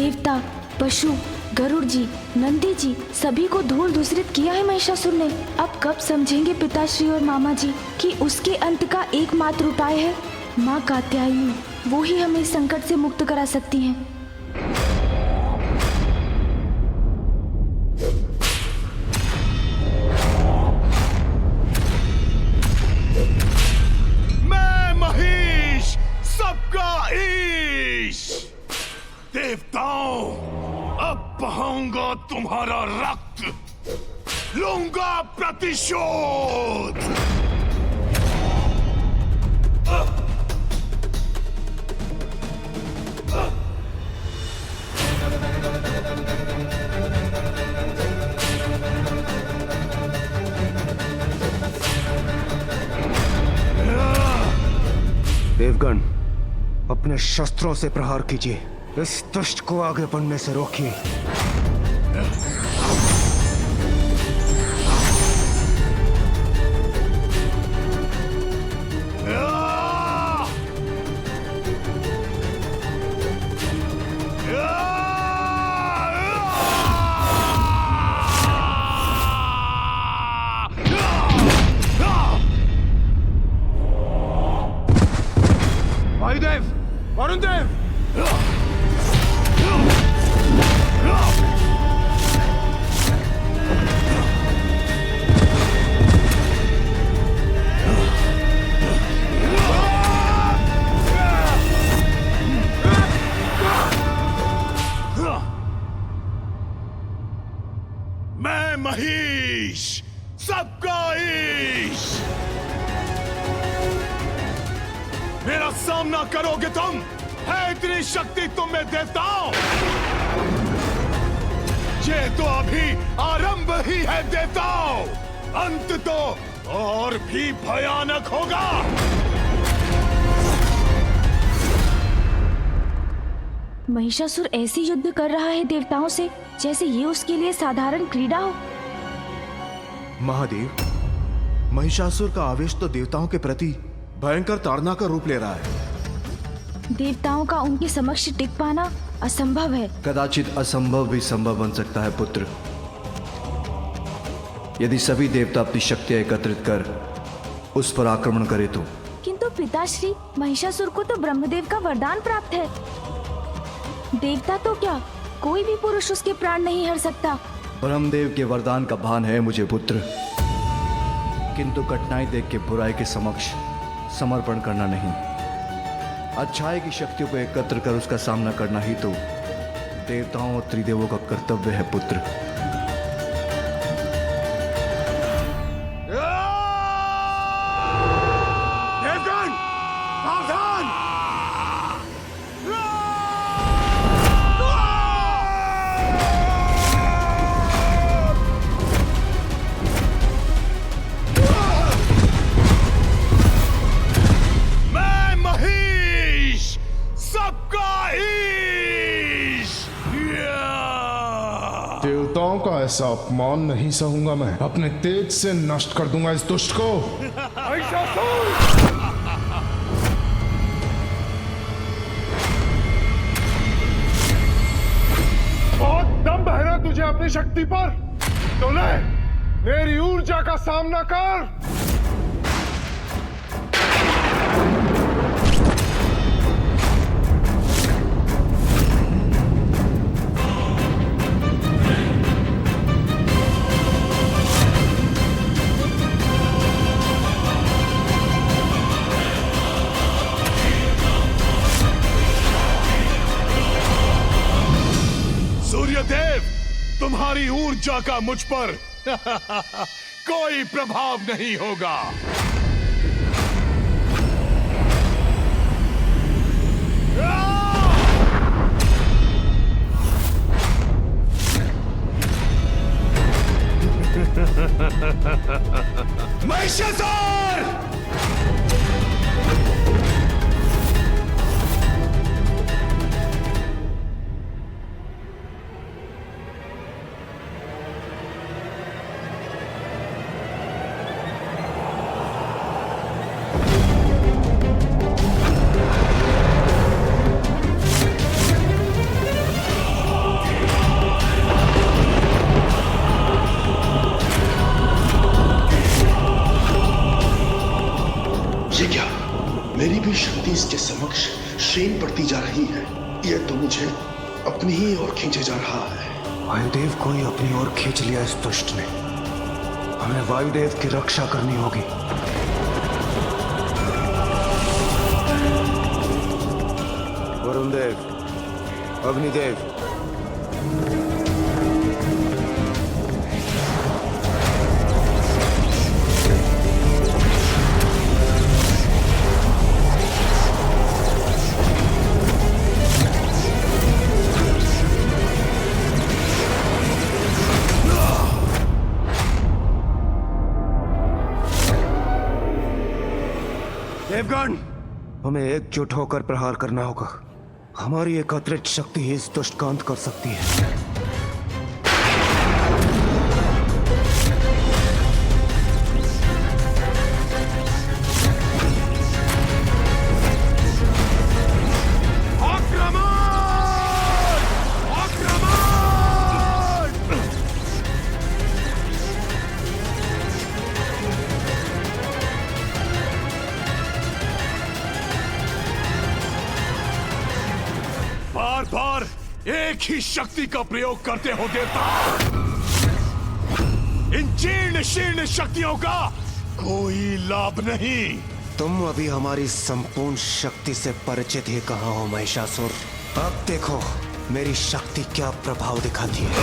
देवता, पशु, गरुड़ जी, नंदी जी सभी को धूल धूसरित किया है महिषासुर ने। अब कब समझेंगे पिताश्री और मामा जी कि उसके अंत का एकमात्र उपाय है माँ कात्यायनी। वो ही हमें इस संकट से मुक्त करा सकती हैं। मैं महिष, सबका ईश। देवताओं, अब बहाऊंगा तुम्हारा रक्त, लूंगा प्रतिशोध। देवगण, अपने शस्त्रों से प्रहार कीजिए, इस दुष्ट को आगे बढ़ने से रोकिए। वायुदेव, वरुण देव, मैं महिष, सबका ईश। मेरा सामना करोगे तुम? है इतनी शक्ति तुम में देवताओं? ये तो अभी आरंभ ही है देवताओं, अंत तो और भी भयानक होगा। महिषासुर ऐसे युद्ध कर रहा है देवताओं से जैसे ये उसके लिए साधारण क्रीड़ा हो। महादेव, महिषासुर का आवेश तो देवताओं के प्रति भयंकर ताड़ना का रूप ले रहा है। देवताओं का उनके समक्ष टिक पाना असंभव है। कदाचित असंभव भी संभव बन सकता है पुत्र, यदि सभी देवता अपनी शक्तियां एकत्रित कर उस पर आक्रमण करे तो। किंतु पिताश्री, महिषासुर को तो ब्रह्मदेव का वरदान प्राप्त है। देवता तो क्या, कोई भी पुरुष उसके प्राण नहीं हर सकता। ब्रह्मदेव के वरदान का भान है मुझे पुत्र, किंतु कठिनाई देख के बुराई के समक्ष समर्पण करना नहीं, अच्छाई की शक्तियों को एकत्र कर उसका सामना करना ही तो देवताओं और त्रिदेवों का कर्तव्य है पुत्र। देवगण, सावधान! मैं महिष, सबका ईश। देवताओं का ऐसा अपमान नहीं सहूंगा मैं। अपने तेज से नष्ट कर दूंगा इस दुष्ट को। बहुत दम है ना तुझे अपनी शक्ति पर? तो ले, मेरी ऊर्जा का सामना कर। सूर्यदेव, तुम्हारी ऊर्जा का मुझ पर कोई प्रभाव नहीं होगा। महिषासुर! ये क्या? मेरी भी शक्ति इसके समक्ष क्षीण पड़ती जा रही है। यह तो मुझे अपनी ही ओर खींचे जा रहा है। वायुदेव को ही अपनी ओर खींच लिया इस दुष्ट ने। हमें वायुदेव की रक्षा करनी होगी। वरुण देव, अग्निदेव, देवगण, हमें एकजुट होकर प्रहार करना होगा। हमारी एकत्रित शक्ति ही इस दुष्ट का अंत कर सकती है। बार बार एक ही शक्ति का प्रयोग करते हो देवता। इन जीर्ण शीर्ण शक्तियों का कोई लाभ नहीं। तुम अभी हमारी संपूर्ण शक्ति से परिचित ही कहाँ हो महिषासुर। अब देखो मेरी शक्ति क्या प्रभाव दिखाती है।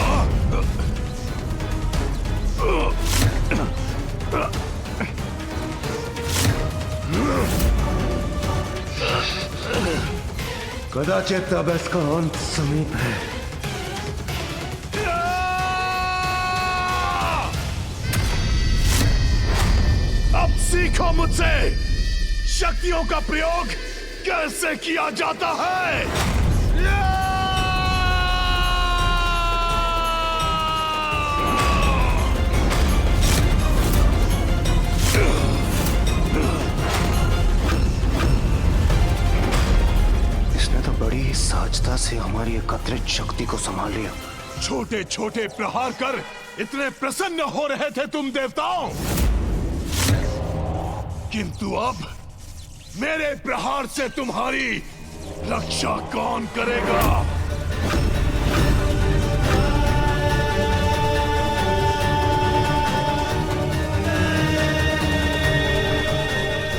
कदाचित अब इसका अंत समीप है। अब सीखो मुझसे शक्तियों का प्रयोग कैसे किया जाता है। इसने तो बड़ी ही सहजता से हमारी एकत्रित शक्ति को संभाल लिया। छोटे छोटे प्रहार कर इतने प्रसन्न हो रहे थे तुम देवताओं, किंतु अब मेरे प्रहार से तुम्हारी रक्षा कौन करेगा।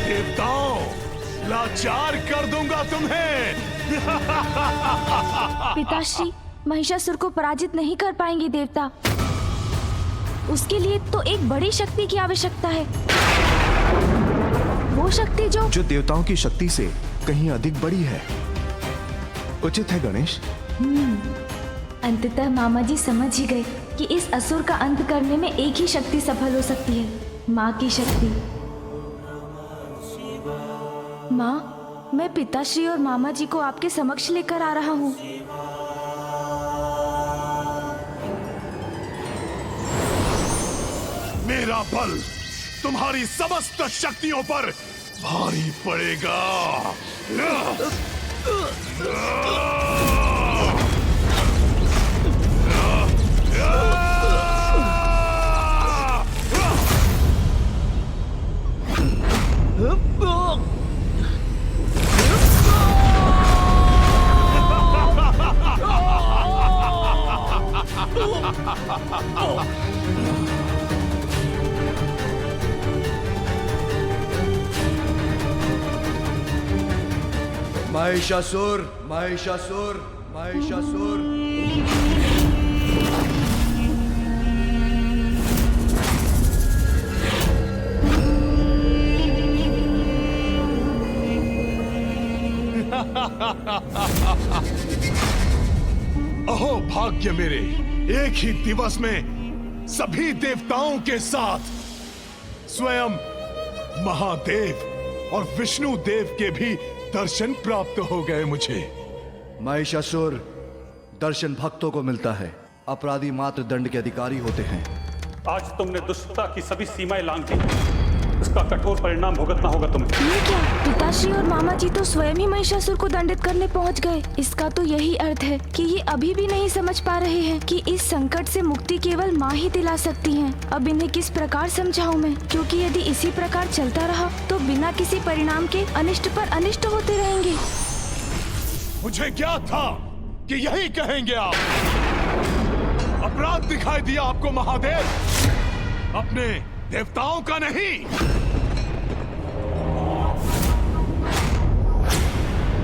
देवताओं, लाचार कर दूंगा तुम्हें। पिताश्री, महिषासुर को पराजित नहीं कर पाएंगे देवता। उसके लिए तो एक बड़ी शक्ति की आवश्यकता है। वो शक्ति जो देवताओं की शक्ति से कहीं अधिक बड़ी है। उचित है गणेश। अंततः मामा जी समझ ही गए कि इस असुर का अंत करने में एक ही शक्ति सफल हो सकती है, माँ की शक्ति। माँ, मैं पिताश्री और मामा जी को आपके समक्ष लेकर आ रहा हूँ। मेरा बल तुम्हारी समस्त शक्तियों पर भारी पड़ेगा। महिषासुर, महिषासुर, महिषासुर। अहो भाग्य मेरे, एक ही दिवस में सभी देवताओं के साथ स्वयं महादेव और विष्णु देव के भी दर्शन प्राप्त हो गए मुझे। महिषासुर, दर्शन भक्तों को मिलता है, अपराधी मात्र दंड के अधिकारी होते हैं। आज तुमने दुष्टता की सभी सीमाएं लांघ दी। उसका कठोर परिणाम भुगतना होगा तुम्हें। ये क्या? पिताश्री और मामा जी तो स्वयं ही महिषासुर को दंडित करने पहुंच गए। इसका तो यही अर्थ है कि ये अभी भी नहीं समझ पा रहे हैं कि इस संकट से मुक्ति केवल माँ ही दिला सकती हैं। अब इन्हें किस प्रकार समझाऊं मैं, क्योंकि यदि इसी प्रकार चलता रहा तो बिना किसी परिणाम के अनिष्ट पर अनिष्ट होते रहेंगे। मुझे क्या था कि यही कहेंगे आप। अपराध दिखाई दिया आपको महादेव, अपने देवताओं का नहीं।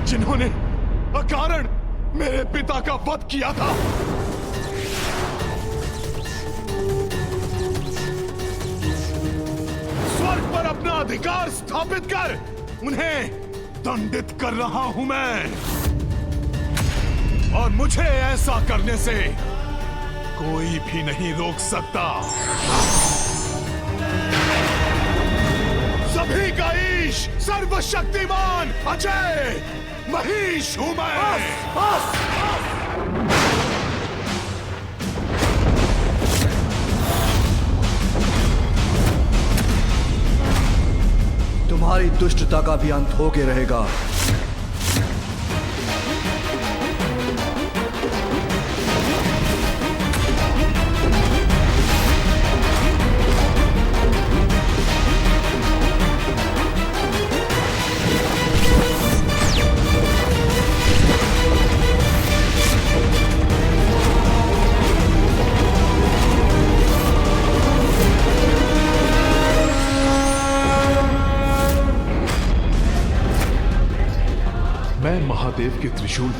जिन्होंने अकारण मेरे पिता का वध किया था। स्वर्ग पर अपना अधिकार स्थापित कर उन्हें दंडित कर रहा हूं मैं, और मुझे ऐसा करने से कोई भी नहीं रोक सकता। सभी का ईश, सर्वशक्तिमान, अजय महिष हूं मैं। तुम्हारी दुष्टता का भी अंत होके रहेगा। मैं महादेव के त्रिशूल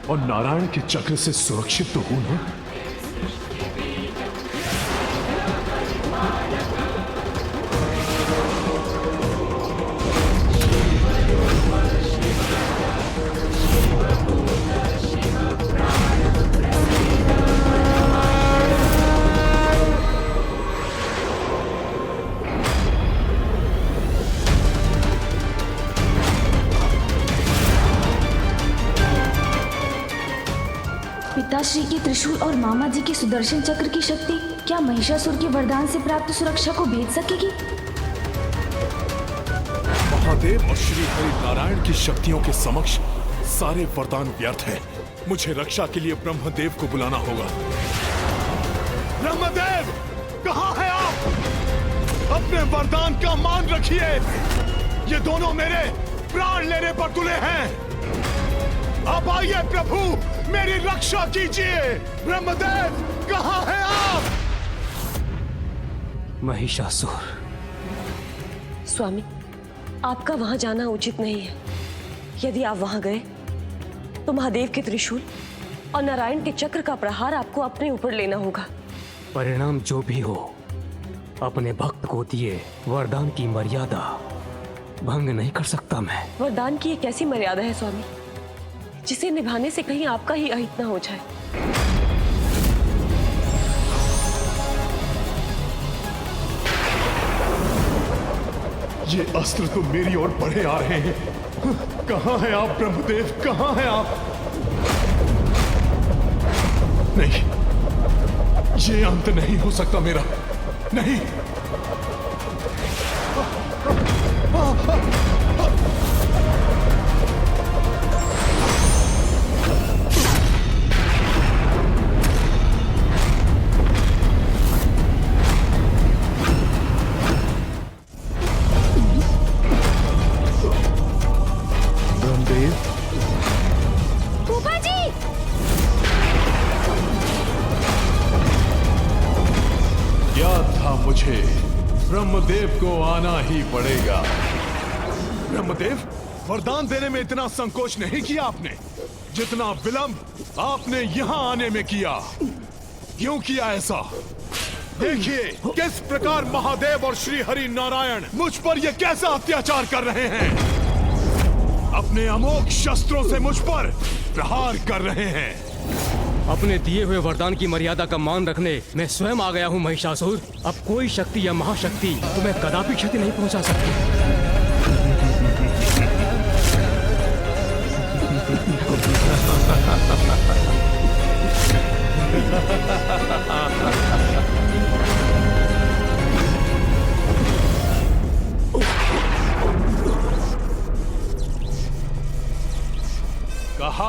और नारायण के चक्र से सुरक्षित तो हूं ना? पिताश्री के त्रिशूल और मामा जी के सुदर्शन चक्र की शक्ति क्या महिषासुर के वरदान से प्राप्त सुरक्षा को भेद सकेगी? महादेव और श्री हरि नारायण की शक्तियों के समक्ष सारे वरदान व्यर्थ हैं। मुझे रक्षा के लिए ब्रह्मदेव को बुलाना होगा। ब्रह्मदेव, कहाँ है आप? अपने वरदान का मान रखिए। ये दोनों मेरे प्राण लेने पर तुले हैं। अब आइए प्रभु, मेरी रक्षा कीजिए। ब्रह्मदेव, कहाँ हैं आप? महिषासुर, स्वामी, आपका वहां जाना उचित नहीं है। यदि आप वहां गए तो महादेव के त्रिशूल और नारायण के चक्र का प्रहार आपको अपने ऊपर लेना होगा। परिणाम जो भी हो, अपने भक्त को दिए वरदान की मर्यादा भंग नहीं कर सकता मैं। वरदान की एक ऐसी मर्यादा है स्वामी, जिसे निभाने से कहीं आपका ही अहित न हो जाए। ये अस्त्र तो मेरी ओर बढ़े आ रहे हैं। कहाँ हैं आप ब्रह्मदेव, कहाँ हैं आप? नहीं, ये अंत नहीं हो सकता मेरा, नहीं। मुझे ब्रह्मदेव को आना ही पड़ेगा। ब्रह्मदेव, वरदान देने में इतना संकोच नहीं किया आपने, जितना विलंब आपने यहाँ आने में किया। क्यों किया ऐसा? देखिए किस प्रकार महादेव और श्री हरि नारायण मुझ पर ये कैसा अत्याचार कर रहे हैं। अपने अमोघ शस्त्रों से मुझ पर प्रहार कर रहे हैं। अपने दिए हुए वरदान की मर्यादा का मान रखने मैं स्वयं आ गया हूँ महिषासुर। अब कोई शक्ति या महाशक्ति तुम्हें कदापि क्षति नहीं पहुंचा सकती।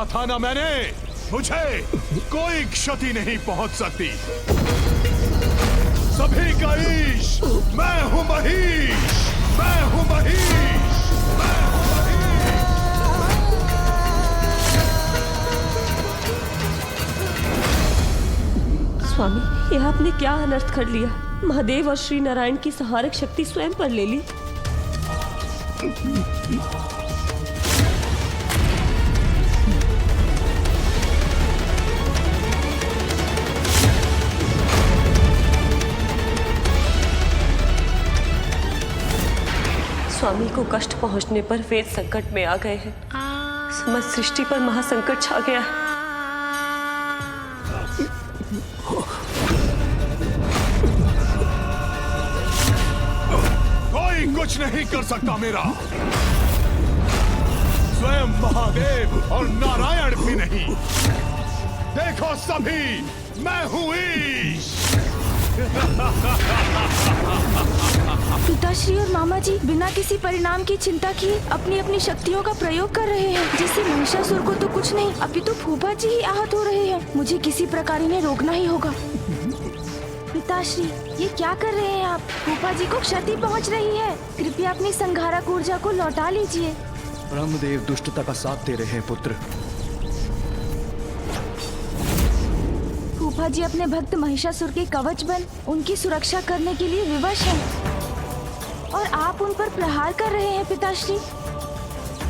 कहा था ना मैंने, मुझे कोई क्षति नहीं पहुंच सकती। सभी का ईश मैं हूं महीश, मैं हूं महीश, मैं हूं महीश। स्वामी, ये आपने क्या अनर्थ कर लिया? महादेव और श्री नारायण की संहारक शक्ति स्वयं पर ले ली। स्वामी को कष्ट पहुंचने पर वेद संकट में आ गए हैं। समस्त सृष्टि पर महासंकट छा गया है। कोई कुछ नहीं कर सकता मेरा, स्वयं महादेव और नारायण भी नहीं। देखो सभी, मैं हूं ईश। पिताश्री और मामा जी बिना किसी परिणाम की चिंता किए अपनी अपनी शक्तियों का प्रयोग कर रहे हैं, जिससे महिषासुर को तो कुछ नहीं, अभी तो फूफा जी ही आहत हो रहे हैं। मुझे किसी प्रकार इन्हें रोकना ही होगा। पिताश्री, ये क्या कर रहे हैं आप? फूफा जी को क्षति पहुंच रही है, कृपया अपनी संहारक ऊर्जा को लौटा लीजिए। ब्रह्मदेव दुष्टता का साथ दे रहे हैं पुत्र। फूफा जी अपने भक्त महिषासुर के कवच बन उनकी सुरक्षा करने के लिए विवश हैं, और आप उन पर प्रहार कर रहे हैं। पिताश्री,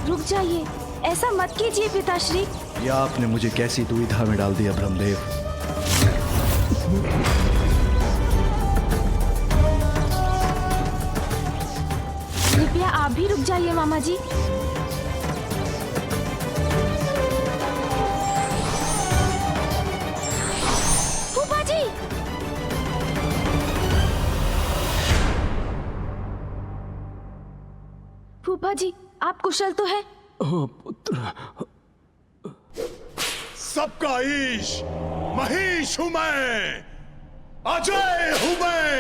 रुक जाइए, ऐसा मत कीजिए पिताश्री। या आपने मुझे कैसी दुविधा में डाल दिया ब्रह्मदेव। कृपया आप भी रुक जाइए मामा जी। फूफा जी, फूफा जी, आप कुशल तो हैं? सबका ईश महीश हूं मैं, अजय हूं मैं,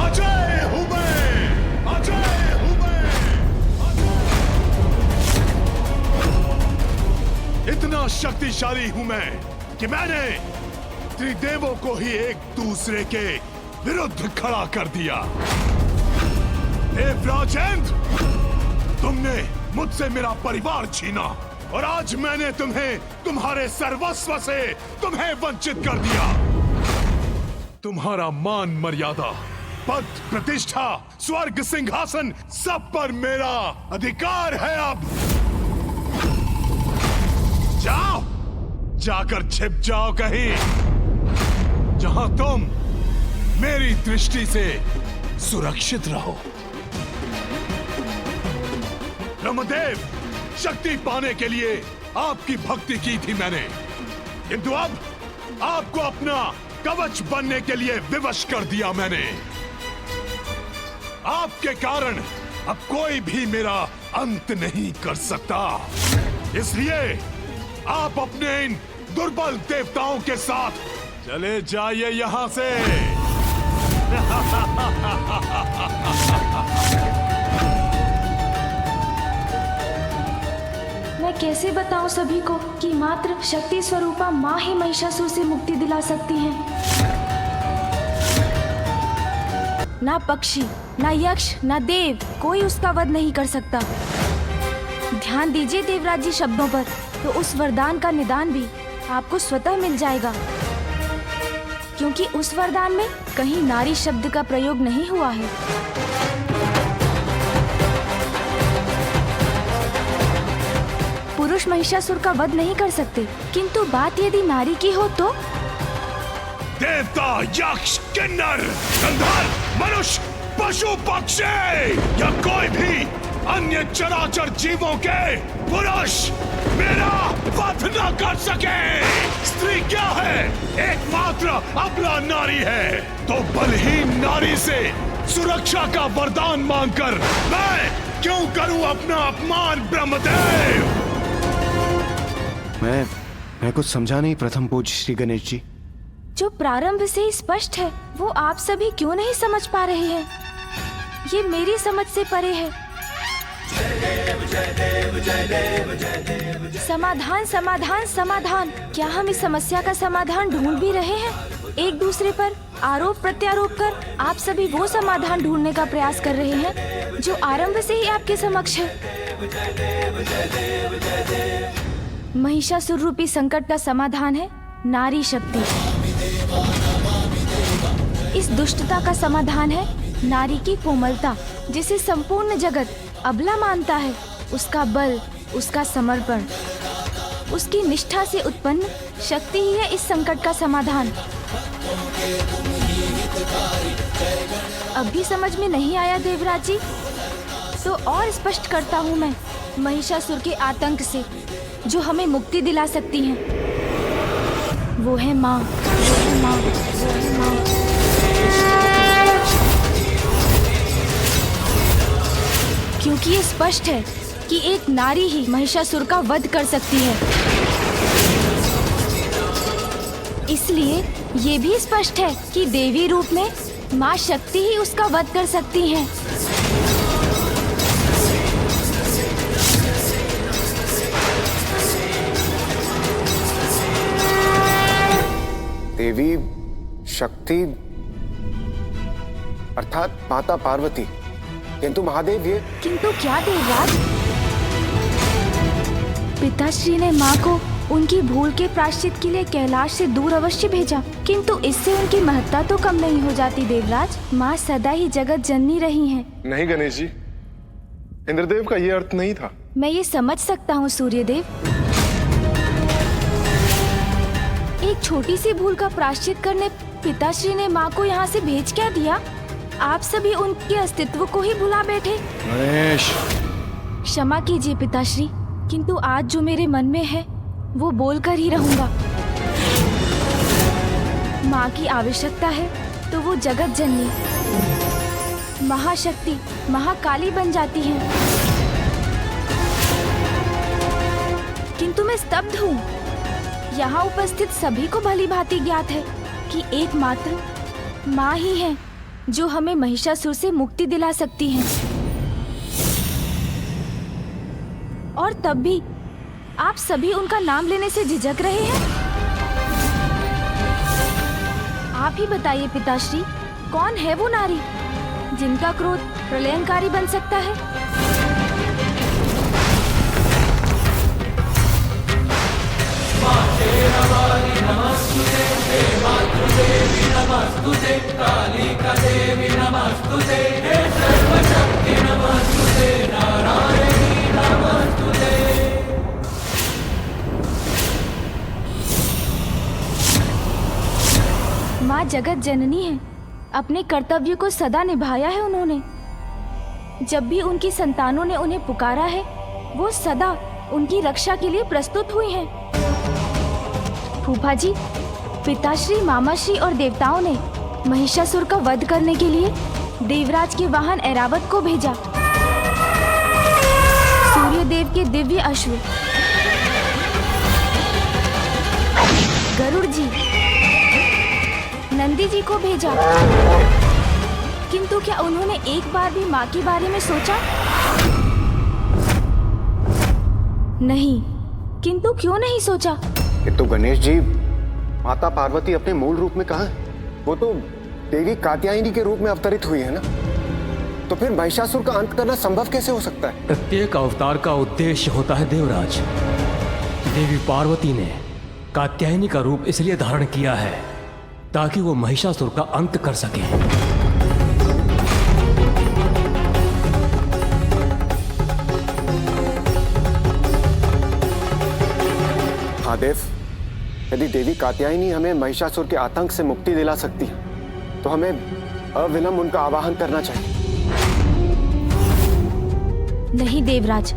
अजय हूं मैं, अजय हूं मैं, इतना शक्तिशाली हूं मैं कि मैंने त्रिदेवों को ही एक दूसरे के विरुद्ध खड़ा कर दिया। देवराजेंद्र, तुमने मुझसे मेरा परिवार छीना, और आज मैंने तुम्हें तुम्हारे सर्वस्व से तुम्हें वंचित कर दिया। तुम्हारा मान मर्यादा, पद, प्रतिष्ठा, स्वर्ग, सिंहासन, सब पर मेरा अधिकार है। अब जाओ, जाकर छिप जाओ कहीं, जहां तुम मेरी दृष्टि से सुरक्षित रहो। ब्रह्मदेव, शक्ति पाने के लिए आपकी भक्ति की थी मैंने, किंतु अब आपको अपना कवच बनने के लिए विवश कर दिया मैंने। आपके कारण अब कोई भी मेरा अंत नहीं कर सकता, इसलिए आप अपने इन दुर्बल देवताओं के साथ चले जाइए यहां से। मैं कैसे बताऊं सभी को कि मात्र शक्ति स्वरूपा माँ ही महिषासुर से मुक्ति दिला सकती हैं। ना पक्षी, ना यक्ष, ना देव, कोई उसका वध नहीं कर सकता। ध्यान दीजिए देवराज जी शब्दों पर, तो उस वरदान का निदान भी आपको स्वतः मिल जाएगा, क्योंकि उस वरदान में कहीं नारी शब्द का प्रयोग नहीं हुआ है। पुरुष महिषासुर का वध नहीं कर सकते, किंतु बात यदि नारी की हो तो देवता, यक्ष, किन्नर, गंधर्व, मनुष्य, पशु, पक्षी या कोई भी अन्य चराचर जीवों के पुरुष मेरा वध न कर सके। स्त्री क्या है? एकमात्र अबला नारी है, तो बलहीन नारी से सुरक्षा का वरदान मांगकर मैं क्यों करूं अपना अपमान ब्रह्मदेव? मैं कुछ समझा नहीं प्रथम पूज्य श्री गणेश जी। जो प्रारंभ से ही स्पष्ट है वो आप सभी क्यों नहीं समझ पा रहे हैं? ये मेरी समझ से परे है। समाधान समाधान समाधान। क्या हम इस समस्या का समाधान ढूंढ भी रहे हैं? एक दूसरे पर आरोप प्रत्यारोप कर आप सभी वो समाधान ढूंढने का प्रयास कर रहे हैं जो आरंभ से ही आपके समक्ष है। महिषासुर रूपी संकट का समाधान है नारी शक्ति। इस दुष्टता का समाधान है नारी की कोमलता, जिसे संपूर्ण जगत अबला मानता है। उसका बल, उसका समर्पण, उसकी निष्ठा से उत्पन्न शक्ति ही है इस संकट का समाधान। अब भी समझ में नहीं आया देवराज जी? तो और स्पष्ट करता हूँ मैं, महिषासुर के आतंक से जो हमें मुक्ति दिला सकती हैं, वो है माँ, वो है माँ, वो है माँ। क्योंकि ये स्पष्ट है कि एक नारी ही महिषासुर का वध कर सकती है। इसलिए ये भी स्पष्ट है कि देवी रूप में माँ शक्ति ही उसका वध कर सकती हैं। देवी शक्ति अर्थात माता पार्वती, किंतु महादेव ये किंतु क्या देवराज? पिताश्री ने माँ को उनकी भूल के प्रायश्चित के लिए कैलाश से दूर अवश्य भेजा, किंतु इससे उनकी महत्ता तो कम नहीं हो जाती देवराज। माँ सदा ही जगत जननी रही हैं। नहीं गणेश जी, इंद्रदेव का ये अर्थ नहीं था। मैं ये समझ सकता हूँ सूर्यदेव। एक छोटी सी भूल का प्रायश्चित करने पिताश्री ने माँ को यहाँ से भेज क्या दिया? आप सभी उनके अस्तित्व को ही भुला बैठे। गणेश, क्षमा कीजिए पिताश्री, किंतु आज जो मेरे मन में है वो बोलकर ही रहूंगा। माँ की आवश्यकता है तो वो जगत जननी महाशक्ति महाकाली बन जाती हैं। किंतु मैं स्तब्ध हूँ। यहाँ उपस्थित सभी को भली भांति ज्ञात है कि एकमात्र माँ ही है जो हमें महिषासुर से मुक्ति दिला सकती हैं। और तब भी आप सभी उनका नाम लेने से झिझक रहे हैं। आप ही बताइए पिताश्री, कौन है वो नारी जिनका क्रोध प्रलयंकारी बन सकता है? माँ जगत जननी है। अपने कर्तव्य को सदा निभाया है उन्होंने। जब भी उनकी संतानों ने उन्हें पुकारा है, वो सदा उनकी रक्षा के लिए प्रस्तुत हुई हैं। फूफा जी, पिताश्री, मामाश्री और देवताओं ने महिषासुर का वध करने के लिए देवराज के वाहन ऐरावत को भेजा। सूर्यदेव के दिव्य अश्व गरुड़ जी, नंदी जी को भेजा। किंतु क्या उन्होंने एक बार भी माँ के बारे में सोचा? नहीं। किंतु क्यों नहीं सोचा? ये तो गणेश जी, माता पार्वती अपने मूल रूप में कहाँ है? वो तो देवी कात्यायनी के रूप में अवतरित हुई है ना। तो फिर महिषासुर का अंत करना संभव कैसे हो सकता है? प्रत्येक अवतार का उद्देश्य होता है देवराज। देवी पार्वती ने कात्यायनी का रूप इसलिए धारण किया है ताकि वो महिषासुर का अंत कर सके। महादेव, यदि देवी कात्यायनी हमें महिषासुर के आतंक से मुक्ति दिला सकती है तो हमें अविलंब उनका आवाहन करना चाहिए। नहीं देवराज,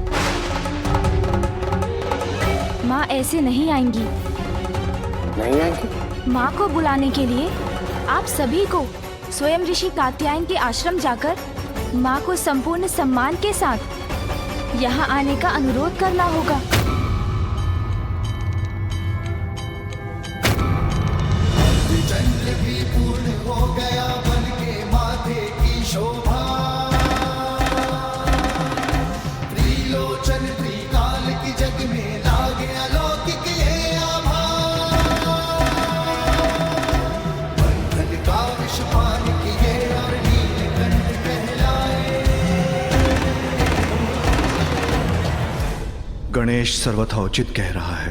माँ ऐसे नहीं आएंगी। नहीं आएंगी? माँ को बुलाने के लिए आप सभी को स्वयं ऋषि कात्यायन के आश्रम जाकर माँ को संपूर्ण सम्मान के साथ यहाँ आने का अनुरोध करना होगा। गणेश सर्वथा उचित कह रहा है।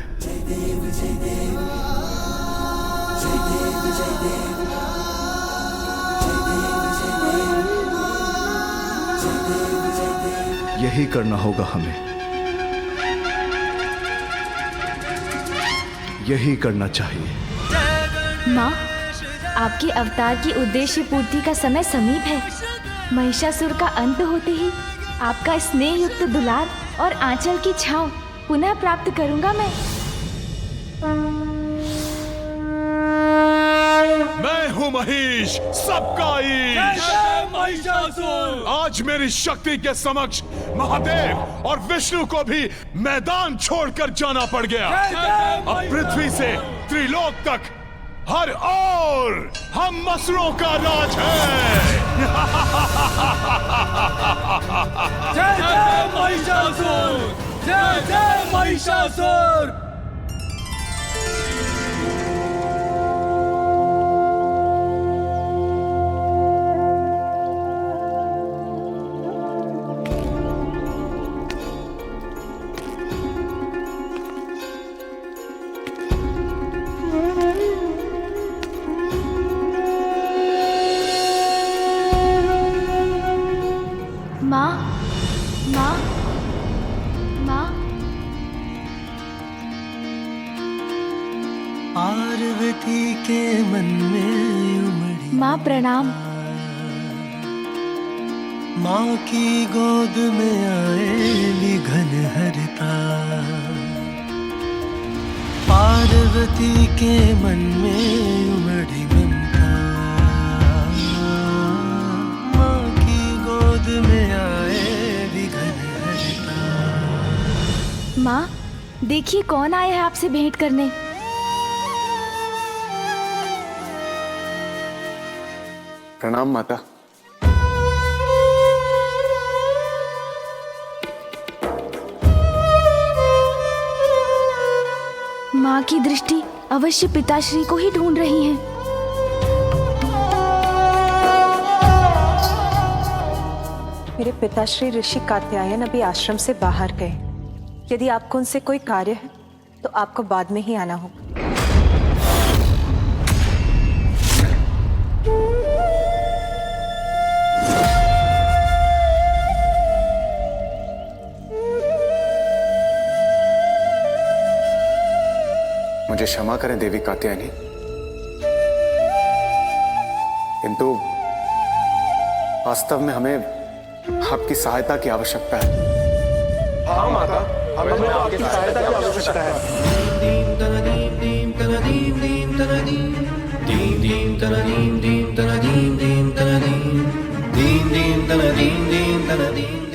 यही करना होगा हमें, यही करना चाहिए। माँ, आपके अवतार की उद्देश्य पूर्ति का समय समीप है। महिषासुर का अंत होते ही आपका स्नेह युक्त दुलार और आंचल की छांव पुनः प्राप्त करूंगा मैं। मैं हूँ महिष, सबका ईश। आज मेरी शक्ति के समक्ष महादेव और विष्णु को भी मैदान छोड़कर जाना पड़ गया। अब पृथ्वी से त्रिलोक तक हर ओर हम मसुरों का राज है। जय जय महिषासुर, जय जय महिषासुर। माँ, माँ, माँ। पार्वती के मन में उमड़ी माँ प्रणाम। माँ की गोद में आए विघन हरता। पार्वती के मन में उमड़ी ममता। माँ की गोद में आए विघन हरता। माँ, देखिए कौन आया है आपसे भेंट करने। प्रणाम माता। माँ की दृष्टि अवश्य पिताश्री को ही ढूंढ रही है। मेरे पिताश्री ऋषि कात्यायन अभी आश्रम से बाहर गए। यदि आपको उनसे कोई कार्य है तो आपको बाद में ही आना होगा। मुझे क्षमा करें देवी कात्यायनी, किंतु वास्तव में हमें आपकी सहायता की आवश्यकता है। हाँ माता, हमें आपकी सहायता की आवश्यकता है।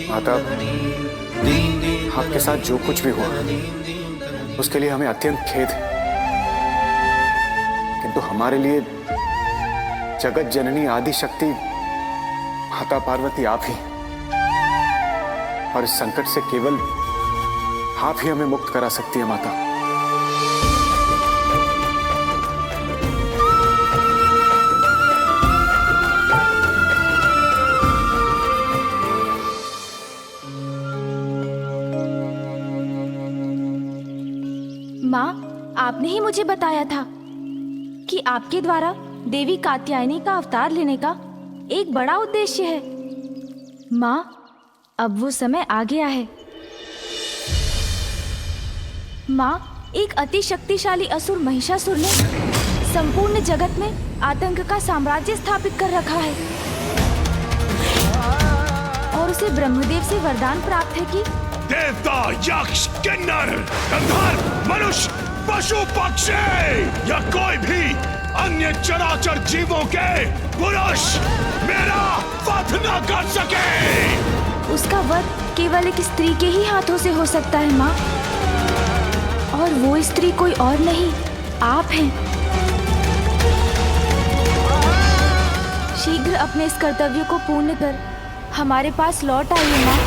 माता, आपके साथ जो कुछ भी हुआ उसके लिए हमें अत्यंत खेद है, किंतु हमारे लिए जगत जननी आदि शक्ति माता पार्वती आप ही, और इस संकट से केवल आप ही हमें मुक्त करा सकती है माता। माँ, आपने ही मुझे बताया था कि आपके द्वारा देवी कात्यायनी का अवतार लेने का एक बड़ा उद्देश्य है। माँ, अब वो समय आ गया है। माँ, एक अति शक्तिशाली असुर महिषासुर ने संपूर्ण जगत में आतंक का साम्राज्य स्थापित कर रखा है और उसे ब्रह्मदेव से वरदान प्राप्त है कि देवता, यक्ष, किन्नर, गंधर्व, मनुष्य, पशु, पक्षी या कोई भी अन्य चराचर जीवों के पुरुष मेरा वध न कर सके। उसका वध केवल एक स्त्री के ही हाथों से हो सकता है माँ, और वो स्त्री कोई और नहीं, आप हैं। शीघ्र अपने इस कर्तव्य को पूर्ण कर हमारे पास लौट आइए माँ।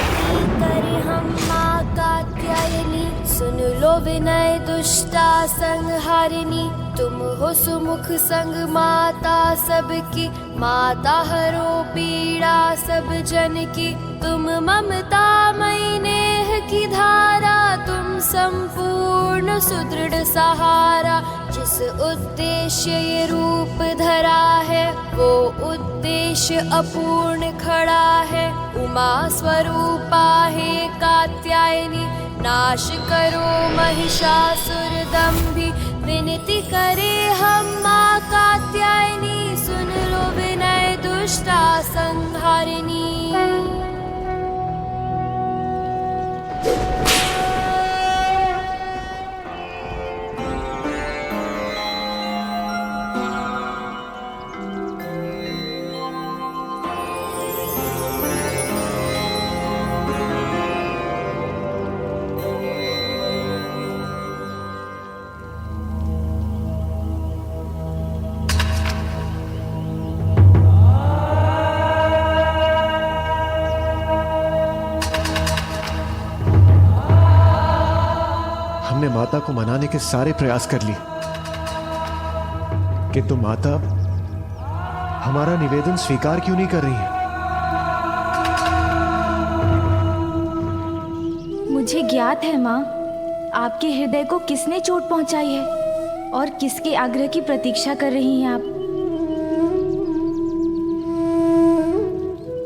हम माँ कात्यायनी, सुन लो विनय दुष्टा संहारिणी। तुम हो सुमुख संग माता सबकी, माता हरो पीड़ा सब जन की। तुम ममता मई नेह की धारा, तुम पूर्ण सुदृढ़ सहारा। जिस उद्देश्य ये रूप धरा है वो उद्देश्य अपूर्ण खड़ा है। उमा स्वरूपा हे कात्यायनी नाश करो महिषासुर दंभी। विनती करे हम माँ कात्यायनी सुन लो विनय दुष्टा संहारिणी। हमने माता को मनाने के सारे प्रयास कर लिए, किंतु माता हमारा निवेदन स्वीकार क्यों नहीं कर रही है? मुझे ज्ञात है माँ, आपके हृदय को किसने चोट पहुंचाई है और किसके आग्रह की प्रतीक्षा कर रही हैं आप।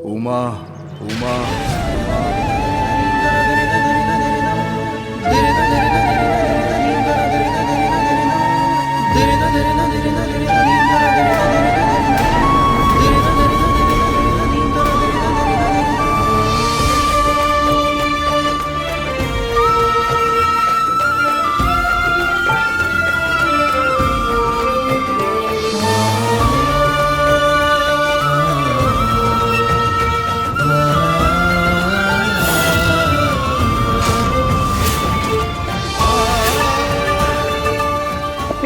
उमा, उमा,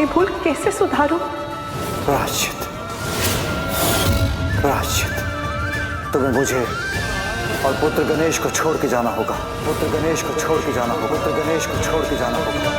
भूल कैसे सुधारूं? प्रायश्चित, प्रायश्चित। तुम्हें मुझे और पुत्र गणेश को छोड़ के जाना होगा। पुत्र गणेश को छोड़ के जाना होगा। पुत्र गणेश को छोड़ के जाना होगा।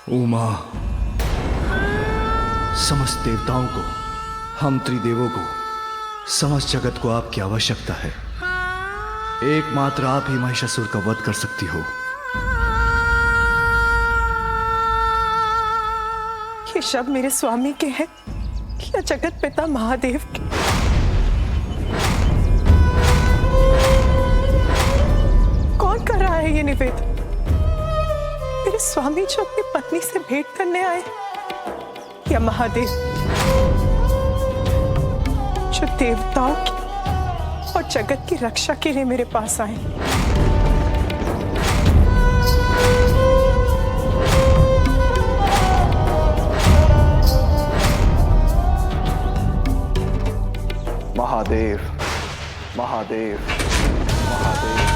उमा, समस्त देवताओं को, हम त्रिदेवों को, समस्त जगत को आपकी आवश्यकता है। एकमात्र आप ही महिषासुर का वध कर सकती हो। ये शब्द मेरे स्वामी के हैं या जगत पिता महादेव के? कौन कर रहा है ये निवेदन? मेरे स्वामी जो अपनी पत्नी से भेंट करने आए या महादेव जो देवताओं की और जगत की रक्षा के लिए मेरे पास आए? महादेव, महादेव, महादेव।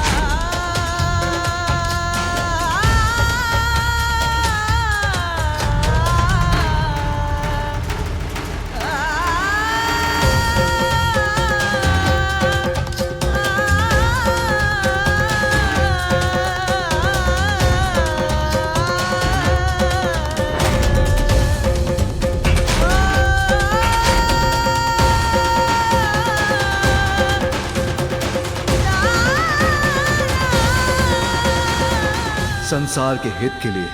संसार के हित के लिए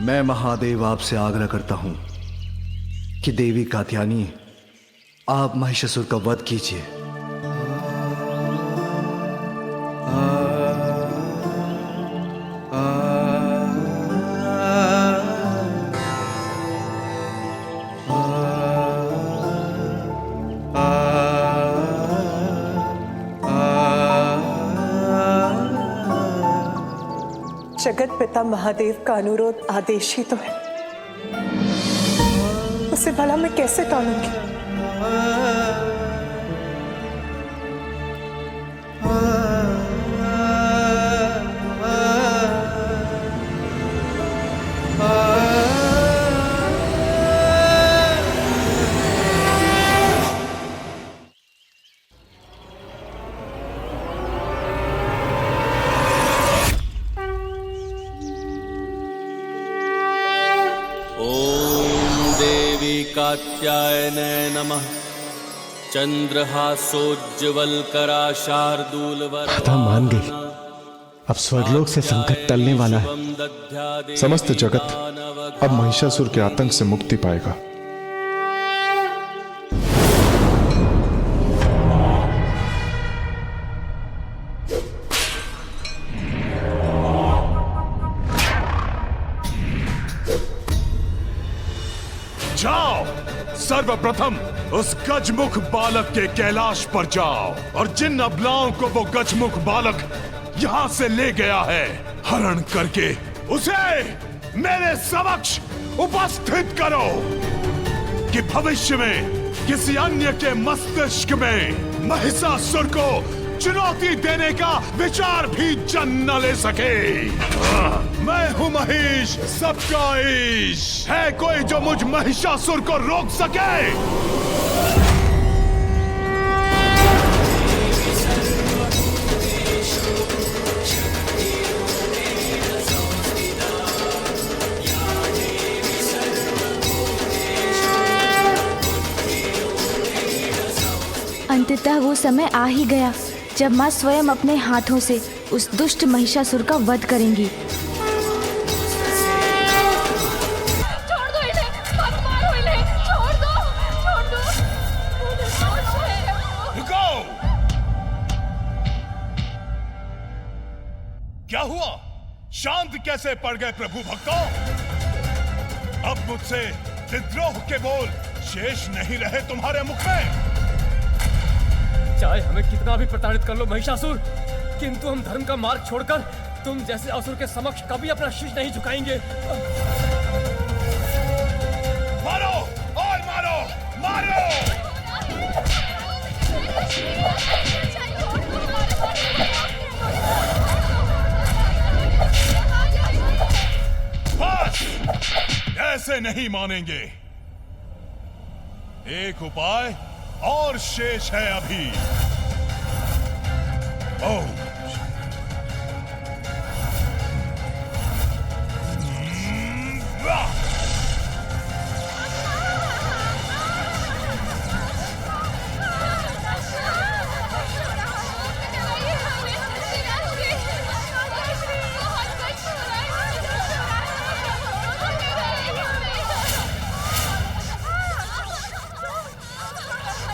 मैं महादेव आपसे आग्रह करता हूं कि देवी कात्यायनी आप महिषासुर का वध कीजिए। जगत पिता महादेव का अनुरोध आदेश ही तो है, उसे भला मैं कैसे टालूंगी? कात्यायने नमः। चंद्रहासोज्ज्वलकरा शार्दूलवरदाना। कथा मान गई, अब स्वर्गलोक से संकट टलने वाला है। समस्त जगत अब महिषासुर के आतंक से मुक्ति पाएगा। जाओ, सर्वप्रथम उस गजमुख बालक के कैलाश पर जाओ और जिन अबलाओं को वो गजमुख बालक यहाँ से ले गया है, हरण करके उसे मेरे समक्ष उपस्थित करो कि भविष्य में किसी अन्य के मस्तिष्क में महिषासुर को चुनौती देने का विचार भी जन्म न ले सके। मैं हूं महिष, सबका ईश। है कोई जो मुझ महिषासुर को रोक सके? अंततः वो समय आ ही गया जब माँ स्वयं अपने हाथों से उस दुष्ट महिषासुर का वध करेंगी। छोड़ दो इन्हें, मत मारो इन्हें, छोड़ दो, छोड़ दो। रुको! क्या हुआ? शांत कैसे पड़ गए प्रभु भक्तों? अब मुझसे विद्रोह के बोल शेष नहीं रहे तुम्हारे मुख में। चाहे हमें कितना भी प्रताड़ित कर लो महिषासुर, किंतु हम धर्म का मार्ग छोड़कर तुम जैसे असुर के समक्ष कभी अपना शीश नहीं झुकाएंगे। मारो और मारो, मारो! बस, ऐसे नहीं मानेंगे। एक उपाय और शेष है अभी। ओम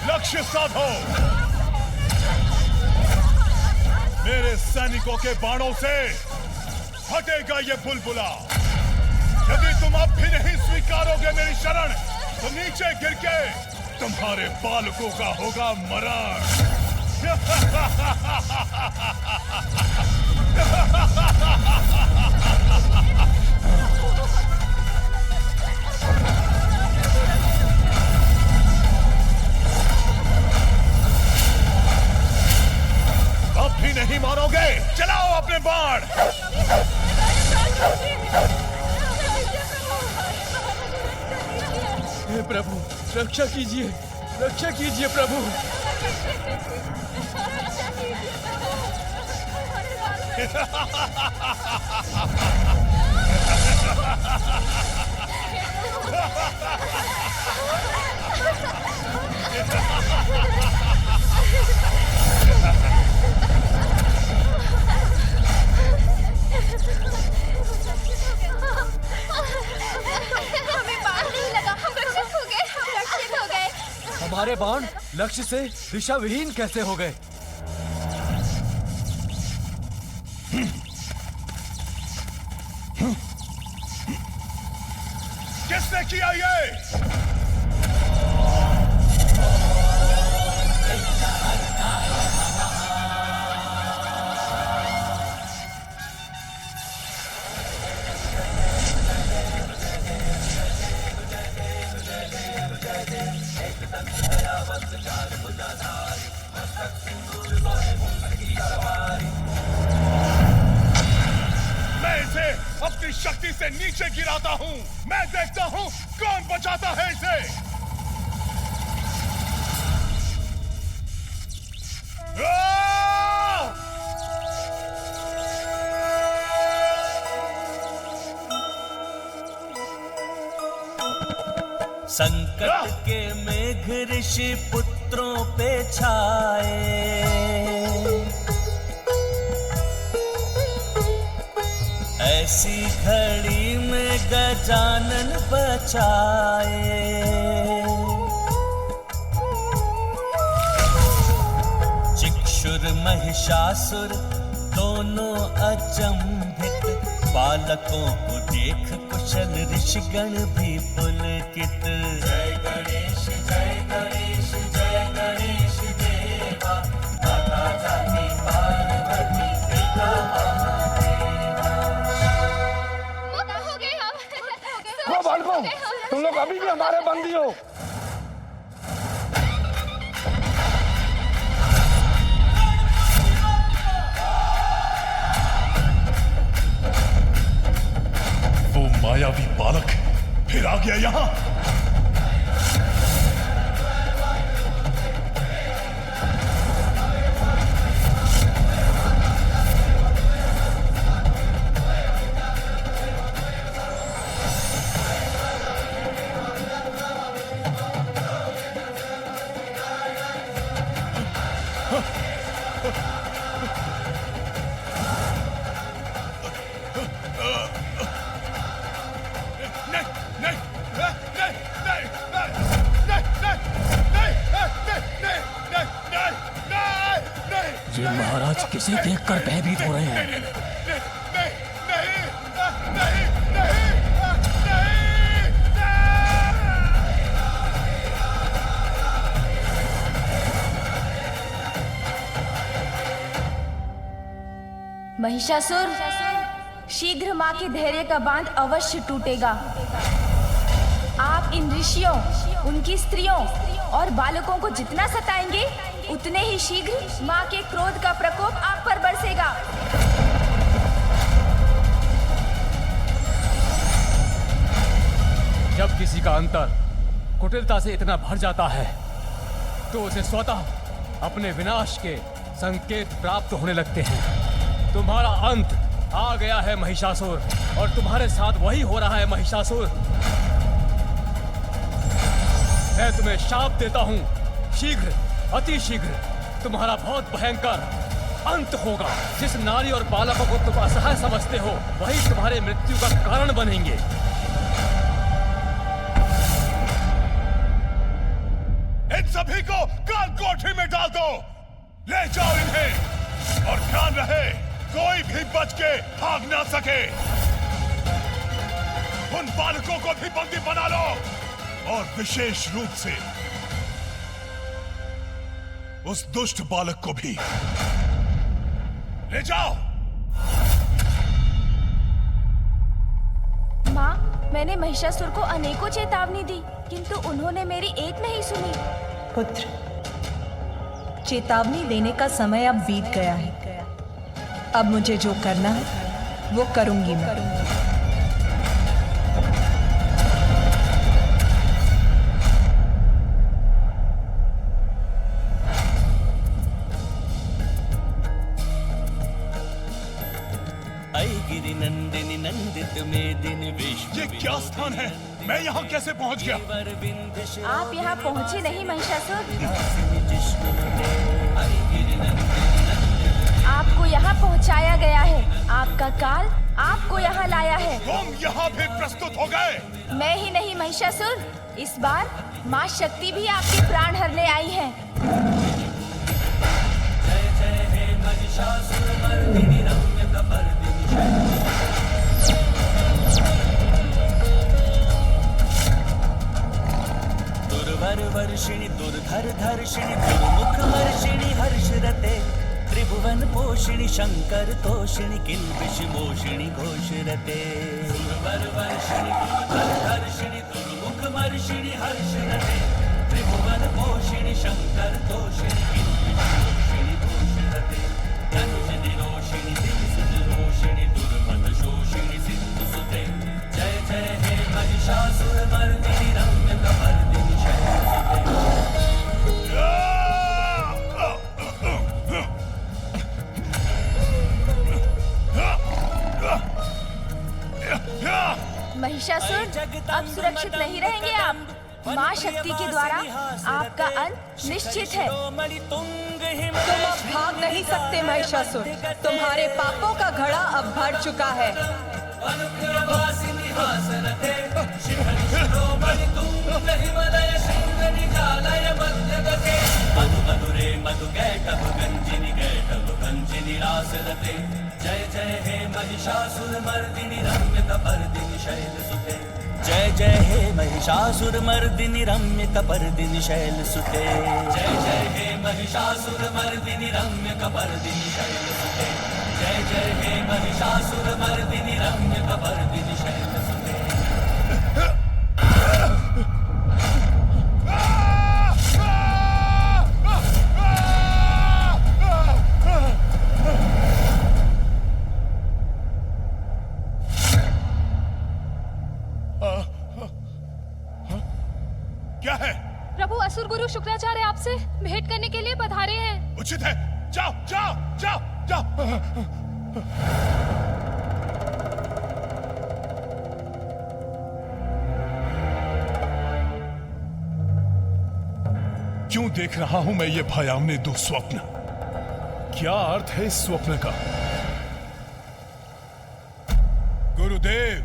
लक्ष्य साधो। मेरे सैनिकों के बाणों से हटेगा ये बुलबुला। यदि तुम अब भी नहीं स्वीकारोगे मेरी शरण, तो नीचे गिर के तुम्हारे बालकों का होगा मरण। अब भी नहीं मारोगे? चलाओ अपने बाण। हे प्रभु, रक्षा कीजिए, रक्षा कीजिए प्रभु। तुम्हारे बाण लक्ष्य से दिशा विहीन कैसे हो गए? किसने किया ये? मैं इसे अपनी शक्ति से नीचे गिराता हूं। मैं देखता हूं कौन बचाता है इसे। संकट के मेघ ऋषि पुत्रों पे छाए, ऐसी घड़ी में गजानन बचाए। चिक्षुर महिषासुर दोनों अचंभित, बालकों को देख कुशल ऋषिगण भी पुलकित। जय गणेश जय गणेश जय गणेश देवा, माता जाति पार्वती पिता महादेवा। हो गए हम। वो बालकों, तुम लोग अभी भी हमारे बंदी हो। वो मायावी बालक फिर आ गया यहां। ये महाराज किसे देखकर भयभीत हो रहे हैं? महिषासुर, शीघ्र माँ के धैर्य का बांध अवश्य टूटेगा। आप इन ऋषियों, उनकी स्त्रियों और बालकों को जितना सताएंगे, उतने ही शीघ्र माँ के क्रोध का प्रकोप आप पर बरसेगा। जब किसी का अंतर कुटिलता से इतना भर जाता है, तो उसे स्वतः अपने विनाश के संकेत प्राप्त होने लगते हैं। तुम्हारा अंत आ गया है महिषासुर, और तुम्हारे साथ वही हो रहा है महिषासुर। मैं तुम्हें शाप देता हूँ, शीघ्र, अति शीघ्र तुम्हारा बहुत भयंकर अंत होगा। जिस नारी और बालकों को तुम असहाय समझते हो, वही तुम्हारे मृत्यु का कारण बनेंगे। इन सभी को काल कोठरी में डाल दो। ले जाओ इन्हें, और ध्यान रहे कोई भी बच के भाग ना सके। उन बालकों को भी बंदी बना लो, और विशेष रूप से उस दुष्ट बालक को भी ले जाओ। माँ, मैंने महिषासुर को अनेकों चेतावनी दी, किंतु उन्होंने मेरी एक नहीं सुनी। पुत्र, चेतावनी देने का समय अब बीत गया है। अब मुझे जो करना है वो करूंगी मैं। गिरि नंदिनी नंदित मेदिनी विश्व। ये क्या स्थान है? मैं यहाँ कैसे पहुँच गया? आप यहाँ पहुँचे नहीं महिषासुर। आपको यहाँ पहुँचाया गया है। आपका काल आपको यहाँ लाया है। तुम यहाँ भी प्रस्तुत हो गए। मैं ही नहीं महिषासुर, इस बार माँ शक्ति भी आपके प्राण हरने आई है। जय जय हे महिषासुरमर्दिनी रम्यकपर्दिनी दुर्वर वर्षिणि दुर्धर धर्षिणि दुर्मुख वर्षिणि हर्षरते त्रिभुवन पोषिणि शंकर तोषिणि किल्बिष मोषिणि घोषरते दुर्वर वर्षिणि दुर्धर धर्षिणि दुर्मुख वर्षिणि हर्षरते त्रिभुवन पोषिणि शंकर तोषिणि किल्बिष मोषिणि घोषरते धनुषिणि रोषिणि दिवसुत रोषिणि दुर्मद शोषिणि सिन्धुसुते जय जय हे महिषासुरमर्दिनि रम्यकपर्दिनि शैलसुते महिषासुर, अब सुरक्षित नहीं रहेंगे आप। माँ शक्ति के द्वारा आपका अंत निश्चित है। तुम अब भाग नहीं सकते महिषासुर, तुम्हारे पापों का घड़ा अब भर चुका है। जय जय हे महिषासुरमर्दिनि रम्यकपर्दिनि शैलसुते जय जय हे महिषासुरमर्दिनि रम्यकपर्दिनि शैलसुते जय जय हे महिषासुरमर्दिनि रम्यकपर्दिनि शैलसुते जय जय हे महिषासुरमर्दिनि रम्यकपर्दिनि शैलसुते क्या है? प्रभु, असुर गुरु शुक्राचार्य आपसे भेंट करने के लिए पधारे हैं। उचित है, जाओ जाओ जाओ जाओ। क्यों देख रहा हूं मैं ये भयावने दुस्वप्न? क्या अर्थ है इस स्वप्न का? गुरुदेव,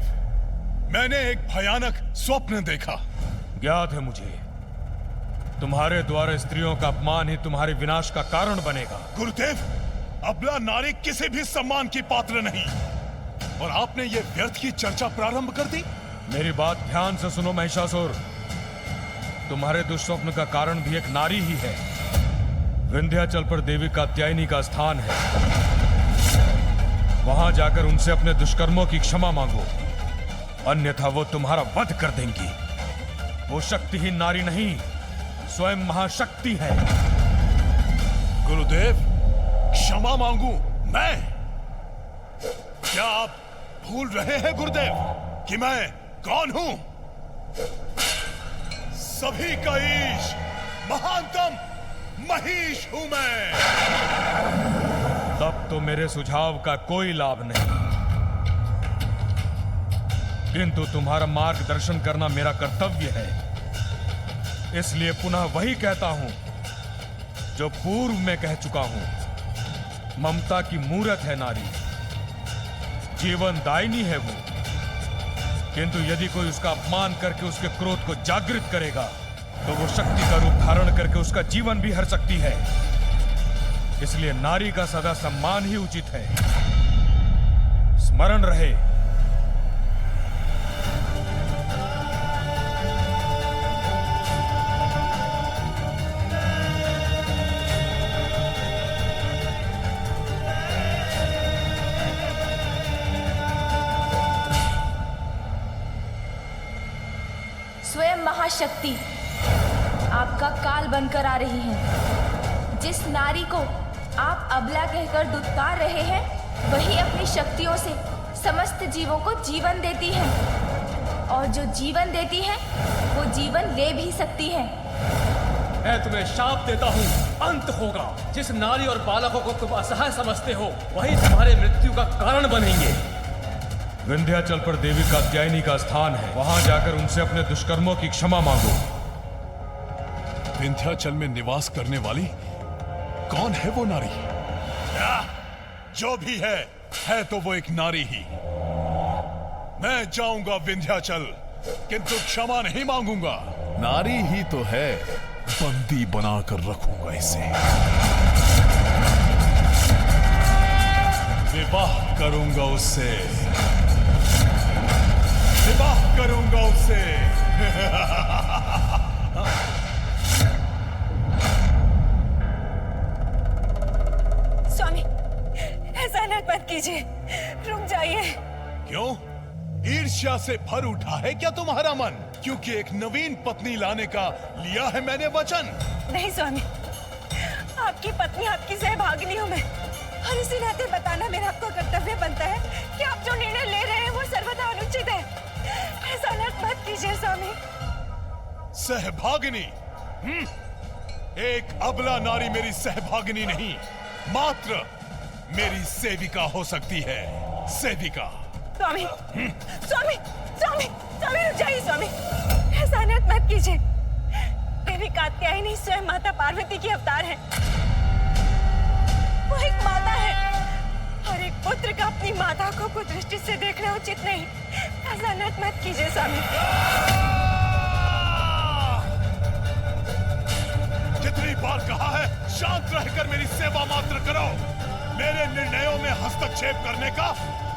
मैंने एक भयानक स्वप्न देखा। ज्ञात है मुझे, तुम्हारे द्वारा स्त्रियों का अपमान ही तुम्हारे विनाश का कारण बनेगा। गुरुदेव, अबला नारी किसी भी सम्मान की पात्र नहीं, और आपने ये व्यर्थ की चर्चा प्रारंभ कर दी। मेरी बात ध्यान से सुनो महिषासुर, तुम्हारे दुष्स्वप्न का कारण भी एक नारी ही है। विंध्याचल पर देवी कात्यायनी का स्थान है, वहां जाकर उनसे अपने दुष्कर्मों की क्षमा मांगो, अन्यथा वो तुम्हारा वध कर देंगी। वो शक्तिहीन नारी नहीं, स्वयं महाशक्ति है। गुरुदेव, क्षमा मांगू मैं? क्या आप भूल रहे हैं गुरुदेव कि मैं कौन हूं? सभी का ईश, महानतम महिष हूं मैं। तब तो मेरे सुझाव का कोई लाभ नहीं, किंतु तुम्हारा मार्गदर्शन करना मेरा कर्तव्य है। इसलिए पुनः वही कहता हूं जो पूर्व में कह चुका हूं। ममता की मूरत है नारी, जीवन दायिनी है वो, किंतु यदि कोई उसका अपमान करके उसके क्रोध को जागृत करेगा तो वो शक्ति का रूप धारण करके उसका जीवन भी हर सकती है। इसलिए नारी का सदा सम्मान ही उचित है। स्मरण रहे। स्वयं महाशक्ति आपका काल बनकर आ रही हैं। जिस नारी को आप अबला कहकर दुत्कार रहे हैं, वही अपनी शक्तियों से समस्त जीवों को जीवन देती है, और जो जीवन देती है वो जीवन ले भी सकती है। मैं तुम्हें शाप देता हूँ, अंत होगा। जिस नारी और बालकों को तुम असहाय समझते हो, वही तुम्हारे मृत्यु का कारण बनेंगे। विंध्याचल पर देवी कात्यायनी का स्थान है, वहां जाकर उनसे अपने दुष्कर्मों की क्षमा मांगो। विंध्याचल में निवास करने वाली कौन है वो नारी? जो भी है तो वो एक नारी ही। मैं जाऊंगा विंध्याचल, किंतु क्षमा नहीं मांगूंगा। नारी ही तो है, बंदी बनाकर रखूंगा इसे। विवाह करूंगा उससे, विवाह करूंगा उससे। स्वामी, ऐसा मत कीजिए, रुक जाइए। क्यों? ईर्ष्या से भर उठा है क्या तुम्हारा मन? क्योंकि एक नवीन पत्नी लाने का लिया है मैंने वचन। नहीं स्वामी, आपकी पत्नी, आपकी सहभागिनी हूँ मैं, और इसी नाते बताना मेरा आपको कर्तव्य बनता है कि आप जो निर्णय ले रहे हैं वो सर्वथा अनुचित है। ऐसा मत कीजिए स्वामी। सहभागिनी? एक अबला नारी मेरी सहभागिनी नहीं, मात्र मेरी सेविका हो सकती है। सेविका। स्वामी, स्वामी, स्वामी, स्वामी रुक जाइए स्वामी, ऐसा मत कीजिए। देवी कात्यायनी स्वयं माता पार्वती की अवतार है। वो एक माता है, और एक पुत्र का अपनी माता को कुदृष्टि से देखना उचित नहीं। ऐसा मत कीजिए स्वामी। कितनी बार कहा है, शांत रहकर मेरी सेवा मात्र करो। मेरे निर्णयों में हस्तक्षेप करने का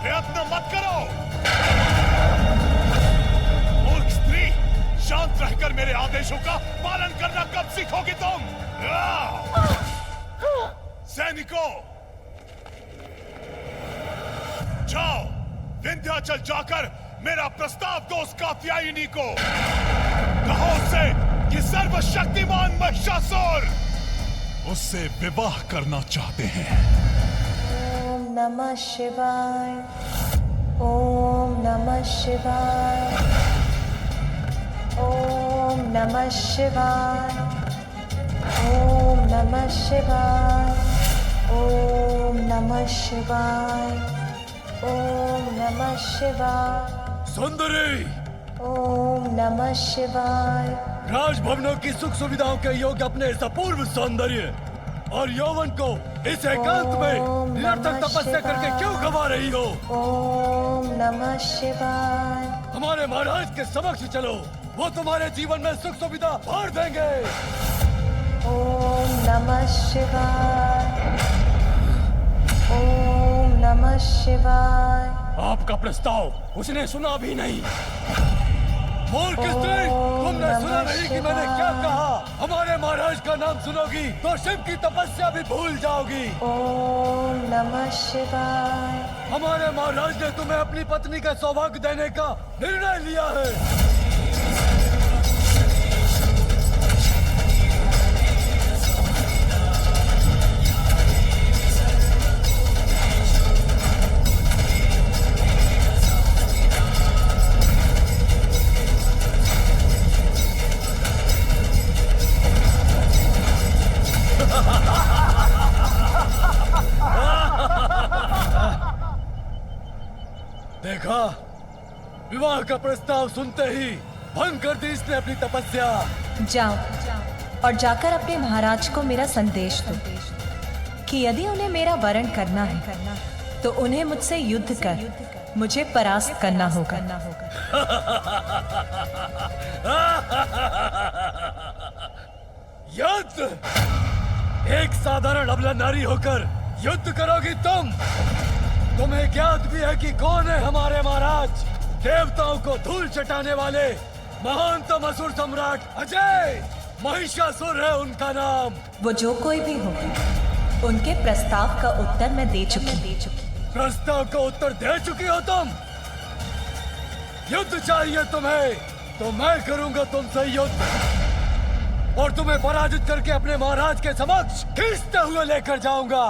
प्रयत्न मत करो। मूर्ख स्त्री, शांत रहकर मेरे आदेशों का पालन करना कब सीखोगी तुम? सैनिकों, जाओ विंध्याचल जाकर मेरा प्रस्ताव दो उस कात्यायनी को। कहो उससे कि सर्वशक्तिमान महिषासुर उससे विवाह करना चाहते हैं। ओम नमः शिवाय, ओम नमः शिवाय, ओम नमः शिवाय, ओम नमः शिवाय, ओम नमः शिवाय, ओम नमः शिवाय। सुंदरी, ओम नमः शिवाय। राजभवनों की सुख सुविधाओं के योग्य अपने इस अपूर्व सौंदर्य और यौवन को इस एकांत में निरर्थक तपस्या करके क्यों गवा रही हो? ओम नमः शिवाय। हमारे महाराज के समक्ष चलो, वो तुम्हारे जीवन में सुख सुविधा भर देंगे। ओम नमः शिवाय, ओम नमः शिवाय। आपका प्रस्ताव उसने सुना भी नहीं। मूर्ख स्त्री, तुमने सुना नहीं कि मैंने क्या कहा? हमारे महाराज का नाम सुनोगी तो शिव की तपस्या भी भूल जाओगी। ओम नमः शिवाय। हमारे महाराज ने तुम्हें अपनी पत्नी का सौभाग्य देने का निर्णय लिया है। देखा, विवाह का प्रस्ताव सुनते ही भंग कर दी इसने अपनी तपस्या। जाओ और जाकर अपने महाराज को मेरा संदेश दो कि यदि उन्हें मेरा वरण करना है तो उन्हें मुझसे युद्ध कर मुझे परास्त करना होगा। युद्ध? एक साधारण अबला नारी होकर युद्ध करोगी तुम? तुम्हें ज्ञात भी है कि कौन है हमारे महाराज? देवताओं को धूल चटाने वाले महानतम असुर सम्राट अजय महिषासुर है उनका नाम। वो जो कोई भी हो, उनके प्रस्ताव का उत्तर मैं दे चुकी। प्रस्ताव का उत्तर दे चुकी हो तुम? युद्ध चाहिए तुम्हें तो मैं करूंगा तुमसे युद्ध, और तुम्हें पराजित करके अपने महाराज के समक्ष खींचते हुए लेकर जाऊंगा।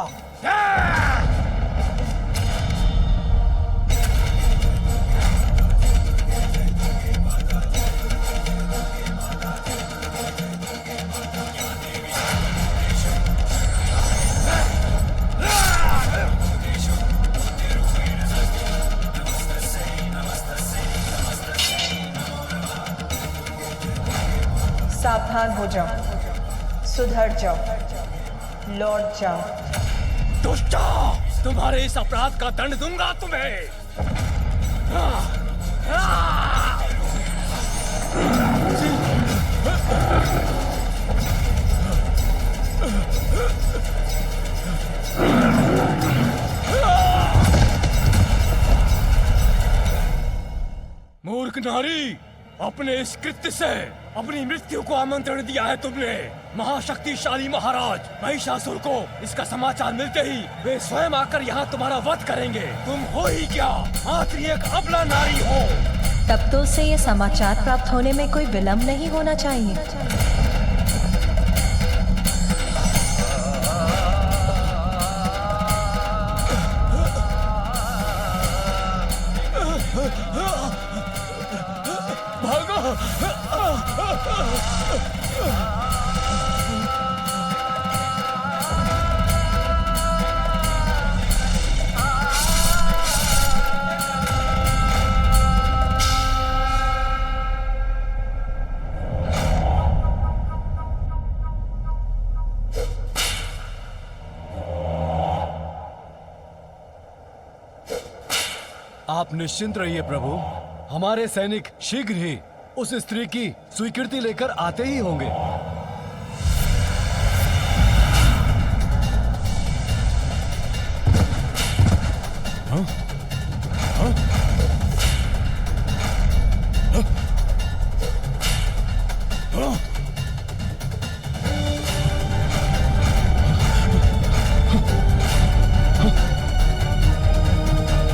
सावधान हो जाओ, सुधर जाओ, लौट जाओ। दुष्टा, तुम्हारे इस अपराध का दंड दूंगा तुम्हें। नारी, अपने इस कृत्य से अपनी मृत्यु को आमंत्रण दिया है तुमने। महाशक्तिशाली महाराज महिषासुर को इसका समाचार मिलते ही वे स्वयं आकर यहाँ तुम्हारा वध करेंगे। तुम हो ही क्या, मात्र एक अबला नारी हो। तब तो उसे ये समाचार प्राप्त होने में कोई विलंब नहीं होना चाहिए। आप निश्चिंत रहिए प्रभु, हमारे सैनिक शीघ्र ही उस स्त्री की स्वीकृति लेकर आते ही होंगे। हाँ?